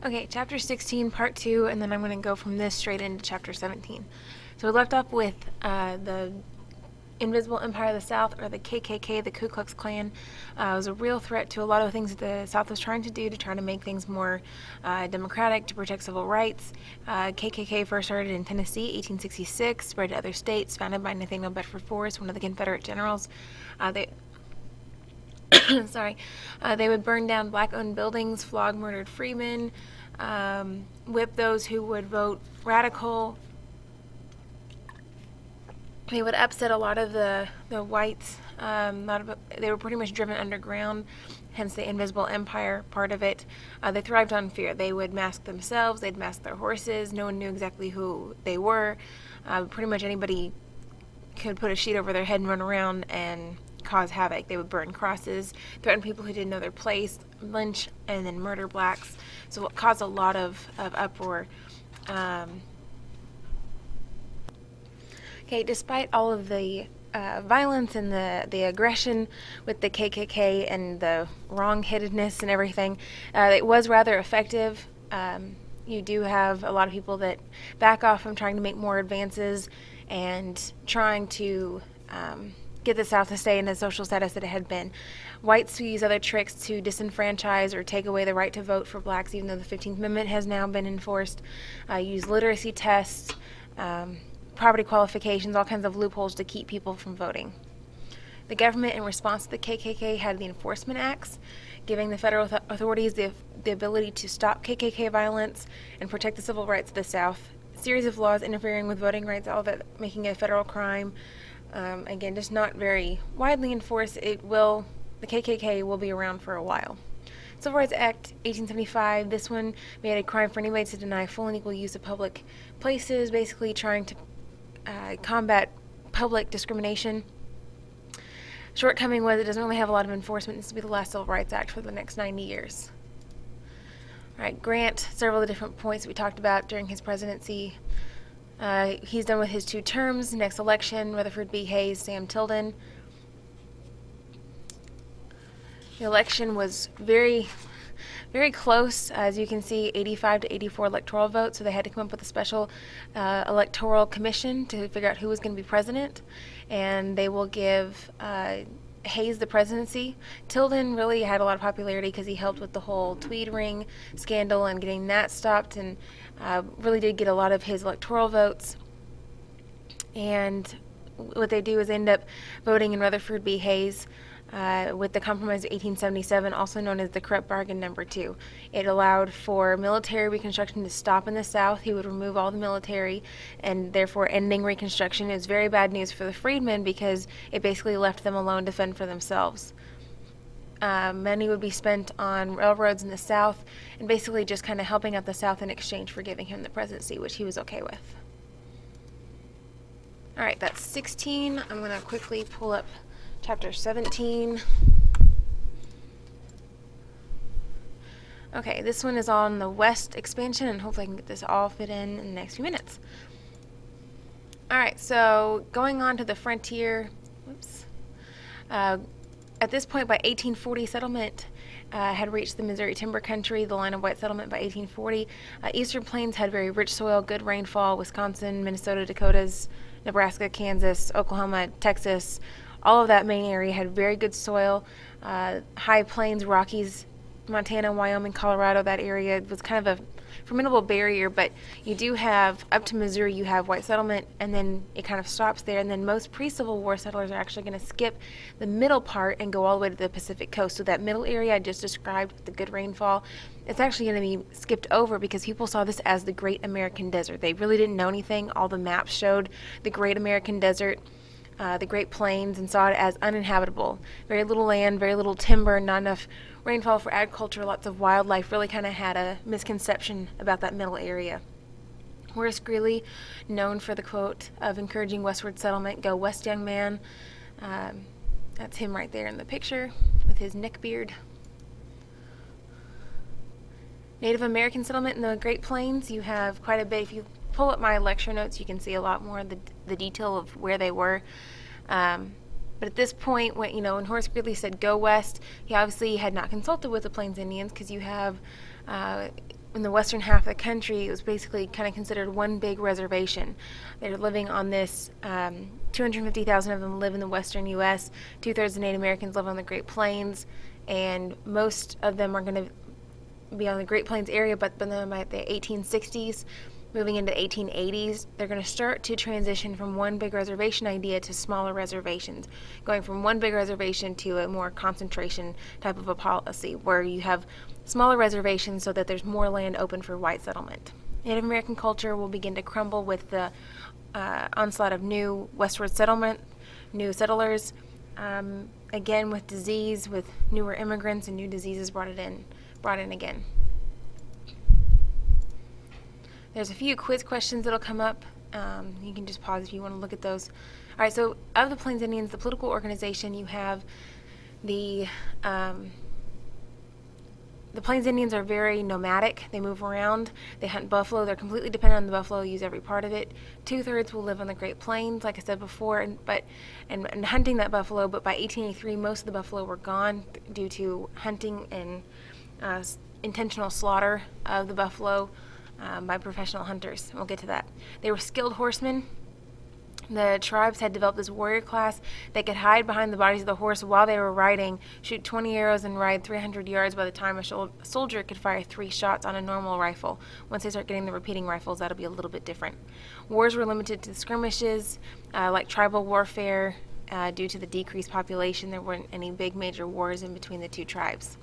Okay, chapter 16, part 2, and then I'm going to go from this straight into chapter 17. So we left off with the Invisible Empire of the South, or the KKK, the Ku Klux Klan. It was a real threat to a lot of things that the South was trying to do to try to make things more democratic, to protect civil rights. KKK first started in Tennessee, 1866, spread to other states, founded by Nathaniel Bedford Forrest, one of the Confederate generals. They they would burn down black-owned buildings, flog murdered freemen, whip those who would vote radical. They would upset a lot of the whites. They were pretty much driven underground, hence the Invisible Empire part of it. They thrived on fear. They would mask themselves. They'd mask their horses. No one knew exactly who they were. Pretty much anybody could put a sheet over their head and run around and cause havoc. They would burn crosses, threaten people who didn't know their place, lynch, and then murder blacks. So it caused a lot of uproar. Despite all of the violence and the aggression with the KKK and the wrong-headedness and everything, it was rather effective. You do have a lot of people that back off from trying to make more advances and trying to get the South to stay in the social status that it had been. Whites who use other tricks to disenfranchise or take away the right to vote for blacks, even though the 15th Amendment has now been enforced, use literacy tests, poverty qualifications, all kinds of loopholes to keep people from voting. The government, in response to the KKK, had the Enforcement Acts, giving the federal authorities the ability to stop KKK violence and protect the civil rights of the South. A series of laws interfering with voting rights, all that making it a federal crime. Again, just not very widely enforced. The KKK will be around for a while. Civil Rights Act 1875, this one made a crime for anybody to deny full and equal use of public places, basically trying to combat public discrimination. Shortcoming was it doesn't really have a lot of enforcement. This will be the last Civil Rights Act for the next 90 years. All right, Grant, several of the different points that we talked about during his presidency. He's done with his 2 terms. Next election, Rutherford B. Hayes, Sam Tilden. The election was very, very close. As you can see, 85 to 84 electoral votes, so they had to come up with a special electoral commission to figure out who was going to be president, and they will give Hayes the presidency. Tilden really had a lot of popularity because he helped with the whole Tweed Ring scandal and getting that stopped, and really did get a lot of his electoral votes. And what they do is end up voting in Rutherford B. Hayes with the Compromise of 1877, also known as the Corrupt Bargain No. 2. It allowed for military Reconstruction to stop in the South. He would remove all the military and therefore ending Reconstruction. It was very bad news for the freedmen because it basically left them alone to fend for themselves. Money would be spent on railroads in the South and basically just kind of helping out the South in exchange for giving him the presidency, which he was okay with. All right, that's 16. I'm going to quickly pull up chapter 17. Okay, this one is on the West expansion, and hopefully I can get this all fit in the next few minutes. All right, so going on to the frontier. At this point, by 1840, settlement had reached the Missouri Timber Country, the line of white settlement by 1840. Eastern Plains had very rich soil, good rainfall. Wisconsin, Minnesota, Dakotas, Nebraska, Kansas, Oklahoma, Texas, all of that main area had very good soil. High Plains, Rockies, Montana, Wyoming, Colorado, that area was kind of a formidable barrier, but you do have, up to Missouri, you have white settlement, and then it kind of stops there, and then most pre-Civil War settlers are actually going to skip the middle part and go all the way to the Pacific coast. So that middle area I just described with the good rainfall, it's actually going to be skipped over because people saw this as the Great American Desert. They really didn't know anything. All the maps showed the Great American Desert, the Great Plains, and saw it as uninhabitable. Very little land, very little timber, not enough rainfall for agriculture, lots of wildlife. Really kind of had a misconception about that middle area. Horace Greeley, known for the quote of encouraging westward settlement, "Go west, young man." That's him right there in the picture with his neck beard. Native American settlement in the Great Plains, you have quite a bit. If you pull up my lecture notes, you can see a lot more of the detail of where they were. But at this point, when Horace Greeley said go west, he obviously had not consulted with the Plains Indians because you have in the western half of the country, it was basically kind of considered one big reservation. They're living on this. 250,000 of them live in the western U.S. 2/3 of Native Americans live on the Great Plains, and most of them are going to be on the Great Plains area. But then by the 1860s, moving into the 1880s, they're going to start to transition from one big reservation idea to smaller reservations, going from one big reservation to a more concentration type of a policy, where you have smaller reservations so that there's more land open for white settlement. Native American culture will begin to crumble with the onslaught of new westward settlement, new settlers, again with disease, with newer immigrants and new diseases brought in again. There's a few quiz questions that'll come up. You can just pause if you want to look at those. All right, so of the Plains Indians, the political organization, you have the Plains Indians are very nomadic. They move around. They hunt buffalo. They're completely dependent on the buffalo, use every part of it. 2/3 will live on the Great Plains, like I said before, and hunting that buffalo. But by 1883, most of the buffalo were gone due to hunting and intentional slaughter of the buffalo by professional hunters. We'll get to that. They were skilled horsemen. The tribes had developed this warrior class. They could hide behind the bodies of the horse while they were riding, shoot 20 arrows, and ride 300 yards by the time a soldier could fire 3 shots on a normal rifle. Once they start getting the repeating rifles, that'll be a little bit different. Wars were limited to skirmishes, like tribal warfare. Due to the decreased population, there weren't any big major wars in between the two tribes.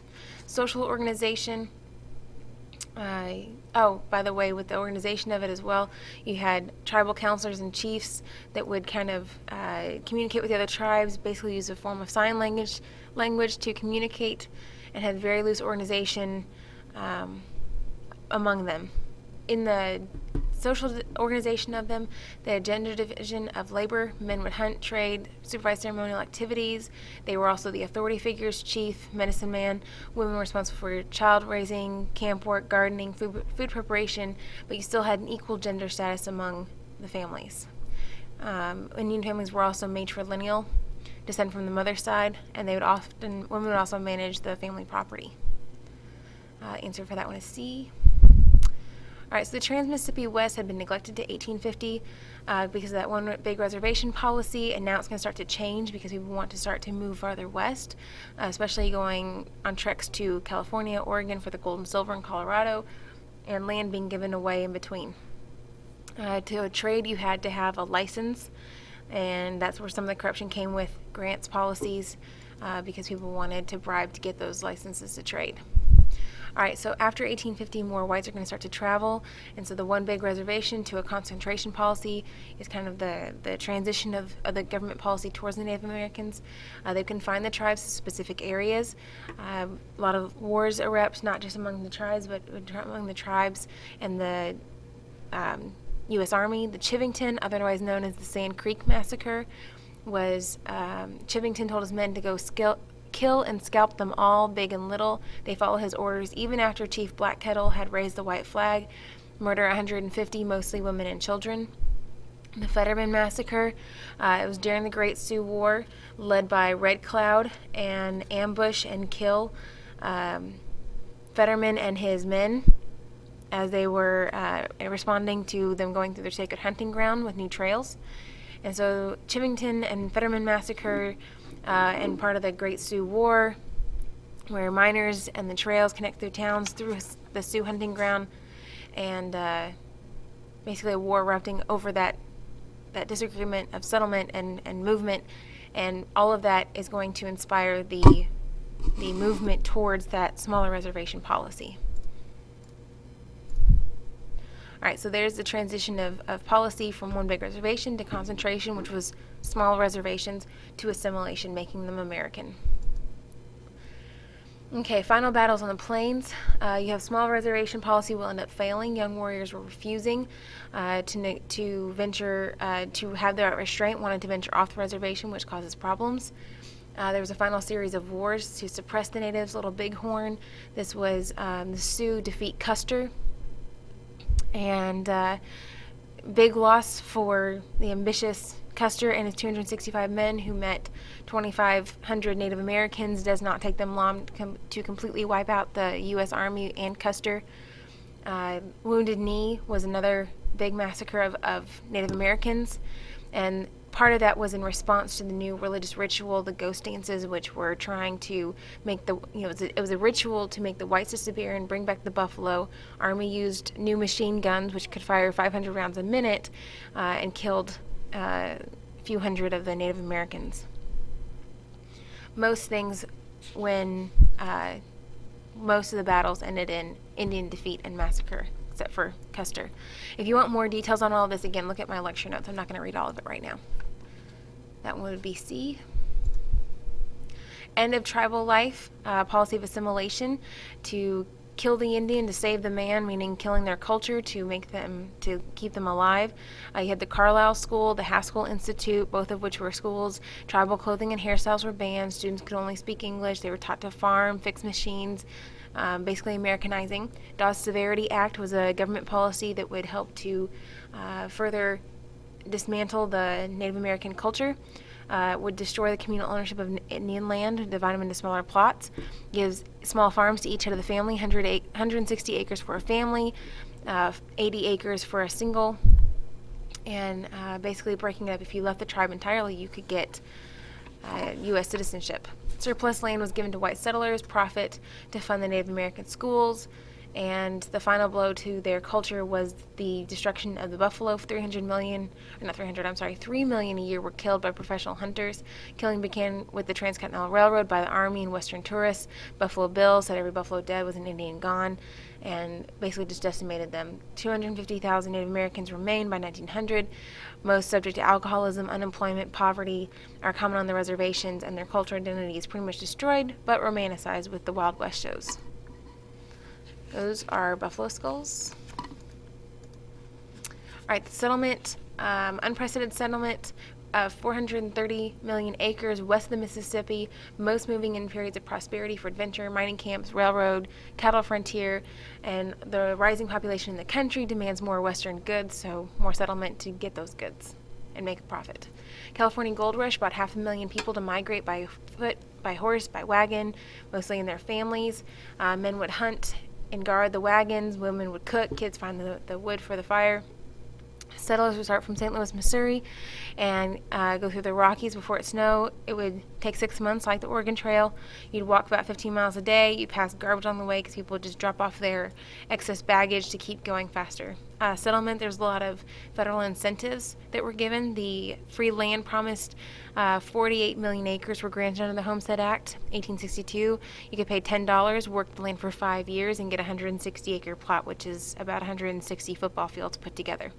Social organization. By the way, with the organization of it as well, you had tribal counselors and chiefs that would kind of communicate with the other tribes, basically use a form of sign language to communicate, and had very loose organization among them. In the social organization of them, they had gender division of labor. Men would hunt, trade, supervise ceremonial activities. They were also the authority figures, chief, medicine man. Women were responsible for child raising, camp work, gardening, food preparation, but you still had an equal gender status among the families. Indian families were also matrilineal, descend from the mother's side, and women would also manage the family property. Answer for that one is C. All right, so the Trans-Mississippi West had been neglected to 1850 because of that one big reservation policy, and now it's going to start to change because people want to start to move farther west, especially going on treks to California, Oregon for the gold and silver in Colorado, and land being given away in between. To trade, you had to have a license, and that's where some of the corruption came with grants policies because people wanted to bribe to get those licenses to trade. All right, so after 1850, more whites are going to start to travel, and so the one big reservation to a concentration policy is kind of the transition of the government policy towards the Native Americans. They confine the tribes to specific areas. A lot of wars erupt, not just among the tribes, but among the tribes and the U.S. Army. The Chivington, otherwise known as the Sand Creek Massacre, was Chivington told his men to go kill and scalp them all, big and little. They followed his orders even after Chief Black Kettle had raised the white flag. Murder 150, mostly women and children. The Fetterman Massacre, it was during the Great Sioux War, led by Red Cloud, and ambush and kill Fetterman and his men as they were responding to them going through their sacred hunting ground with new trails. And so Chivington and Fetterman Massacre and part of the Great Sioux War, where miners and the trails connect through towns through the Sioux hunting ground, and basically a war erupting over that disagreement of settlement and movement, and all of that is going to inspire the movement towards that smaller reservation policy. All right, so there's the transition of policy from one big reservation to concentration, which was small reservations, to assimilation, making them American. Okay, final battles on the plains. You have small reservation policy will end up failing. Young warriors were refusing to venture, to have their restraint, wanted to venture off the reservation, which causes problems. There was a final series of wars to suppress the natives. Little Bighorn. This was the Sioux defeat Custer. And big loss for the ambitious Custer and his 265 men who met 2,500 Native Americans. Does not take them long to completely wipe out the U.S. Army and Custer. Wounded Knee was another big massacre of Native Americans, and part of that was in response to the new religious ritual, the ghost dances, which were trying to make it was a ritual to make the whites disappear and bring back the buffalo. Army used new machine guns, which could fire 500 rounds a minute, and killed a few hundred of the Native Americans. Most things when most of the battles ended in Indian defeat and massacre, except for Custer. If you want more details on all of this, again, look at my lecture notes. I'm not going to read all of it right now. That one would be C. End of tribal life, policy of assimilation, to kill the Indian to save the man, meaning killing their culture to keep them alive. You had the Carlisle School, the Haskell Institute, both of which were schools. Tribal clothing and hairstyles were banned. Students could only speak English. They were taught to farm, fix machines, basically Americanizing. Dawes Severity Act was a government policy that would help to further dismantle the Native American culture. Would destroy the communal ownership of Indian land, divide them into smaller plots, gives small farms to each head of the family, 160 acres for a family, 80 acres for a single, and basically breaking it up. If you left the tribe entirely, you could get U.S. citizenship. Surplus land was given to white settlers, profit to fund the Native American schools, and the final blow to their culture was the destruction of the buffalo. 3 million a year were killed by professional hunters. Killing began with the Transcontinental Railroad by the Army and Western tourists. Buffalo Bill said every buffalo dead was an Indian gone, and basically just decimated them. 250,000 Native Americans remained by 1900. Most subject to alcoholism, unemployment, poverty are common on the reservations, and their cultural identity is pretty much destroyed, but romanticized with the Wild West shows. Those are buffalo skulls. All right, the settlement, unprecedented settlement of 430 million acres west of the Mississippi, most moving in periods of prosperity for adventure, mining camps, railroad, cattle frontier, and the rising population in the country demands more Western goods, so more settlement to get those goods and make a profit. California Gold Rush brought 500,000 people to migrate by foot, by horse, by wagon, mostly in their families. Men would hunt and guard the wagons, women would cook, kids find the wood for the fire. Settlers would start from St. Louis, Missouri, and go through the Rockies before it snowed. It would take 6 months, like the Oregon Trail. You'd walk about 15 miles a day. You'd pass garbage on the way because people would just drop off their excess baggage to keep going faster. Settlement, there's a lot of federal incentives that were given. The free land promised 48 million acres were granted under the Homestead Act, 1862. You could pay $10, work the land for 5 years, and get a 160-acre plot, which is about 160 football fields put together.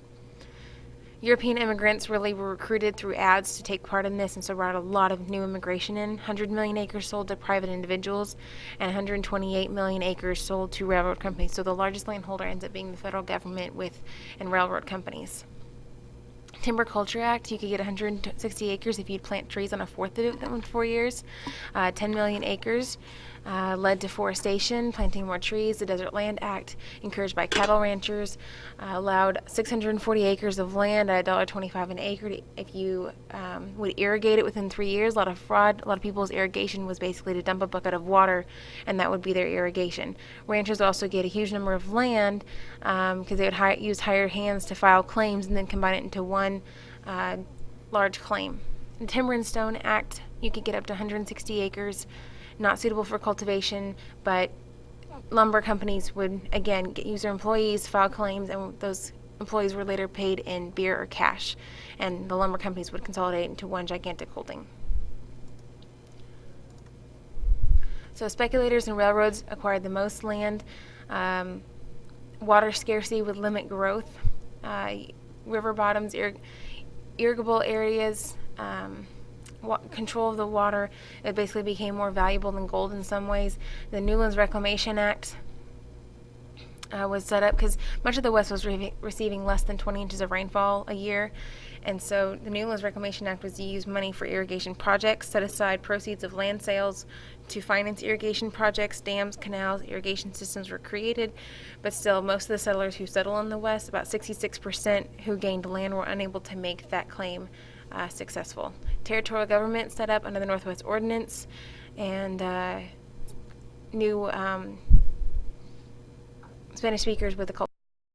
European immigrants really were recruited through ads to take part in this, and so brought a lot of new immigration in. 100 million acres sold to private individuals, and 128 million acres sold to railroad companies. So the largest landholder ends up being the federal government and railroad companies. Timber Culture Act, you could get 160 acres if you'd plant trees on a fourth of it in 4 years. 10 million acres led to forestation, planting more trees. The Desert Land Act, encouraged by cattle ranchers, allowed 640 acres of land at $1.25 an acre if you would irrigate it within 3 years. A lot of fraud. A lot of people's irrigation was basically to dump a bucket of water, and that would be their irrigation. Ranchers also get a huge number of land because they would use hired hands to file claims and then combine it into one large claim. The Timber and Stone Act, you could get up to 160 acres, not suitable for cultivation, but lumber companies would, again, use their employees, file claims, and those employees were later paid in beer or cash, and the lumber companies would consolidate into one gigantic holding. So speculators and railroads acquired the most land. Water scarcity would limit growth. River bottoms, irrigable areas, control of the water, it basically became more valuable than gold in some ways. The Newlands Reclamation Act was set up because much of the West was receiving less than 20 inches of rainfall a year, and so the Newlands Reclamation Act was to use money for irrigation projects, set aside proceeds of land sales to finance irrigation projects. Dams, canals, irrigation systems were created, but still most of the settlers who settled in the West, about 66% who gained land, were unable to make that claim successful. Territorial government set up under the Northwest Ordinance, and new Spanish speakers with the